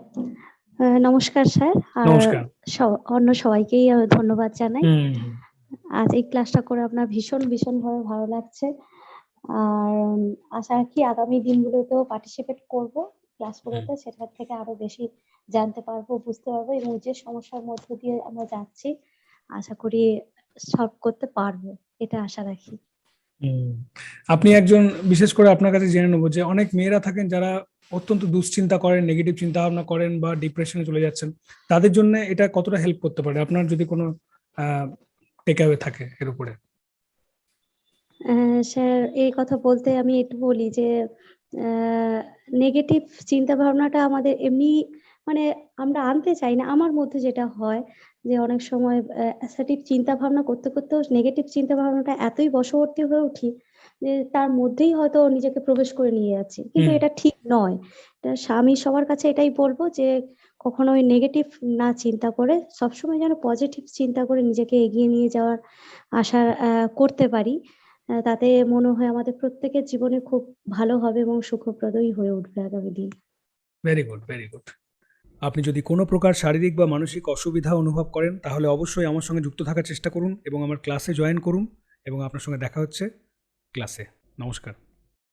Sir. নমস্কার sir. আর নমস্কার। অন্য সবাইকেই ধন্যবাদ জানাই। হুম, হুম। আজ এই ক্লাসটা করে আপনার ভীষণভাবে ভালো লাগছে। আর আশা রাখি আগামী দিনগুলোতেও পার্টিসিপেট করব ক্লাসগুলোতে। সেটার থেকে আরো বেশি জানতে পারবো, বুঝতে পারবো এবং যে সমস্যার মধ্য দিয়ে আমরা যাচ্ছি আশা করি সলভ করতে পারবো। এটা আশা রাখি। হুম। আপনি একজন, বিশেষ করে আপনার কাছে জেনে নেবো যে অনেক মেয়েরা থাকেন যারা অত্যন্ত দুশ্চিন্তা করেন, নেগেটিভ চিন্তা ভাবনা করেন বা ডিপ্রেশনে চলে যাচ্ছেন। তাদের জন্য এটা কতটা হেল্প করতে পারে, আপনার যদি কোনো টেক অ্যাওয়ে থাকে এর উপরে? স্যার এই কথা বলতে আমি একটু বলি যে নেগেটিভ চিন্তা ভাবনাটা আমাদের এমনি মানে আমরা আনতে চাই না। আমার মধ্যে যেটা হয় যে অনেক সময় অ্যাসার্টিভ চিন্তা ভাবনা করতেও নেগেটিভ চিন্তা ভাবনাটা এতই বশবর্তী হয়ে উঠি যে তার মধ্যেই হয়তো নিজেকে প্রবেশ করে নিয়ে যাচ্ছি। কিন্তু হুম। এটা ঠিক নয়। আমি সবার কাছে এটাই বলবো যে কখনোই নেগেটিভ না চিন্তা করে সবসময় যেন পজিটিভ চিন্তা করে নিজেকে এগিয়ে নিয়ে যাওয়ার আশা করতে পারি। তাতে মনে হয় আমাদের প্রত্যেকের জীবনে খুব ভালো হবে এবং সুখপ্রদই হয়ে উঠবে আগামী দিন। Very good, very good. আপনি যদি কোনো প্রকার শারীরিক বা মানসিক অসুবিধা অনুভব করেন তাহলে অবশ্যই আমার সঙ্গে যুক্ত থাকার চেষ্টা করুন এবং আমার ক্লাসে জয়েন করুন, এবং আপনার সঙ্গে দেখা হচ্ছে ক্লাসে। নমস্কার।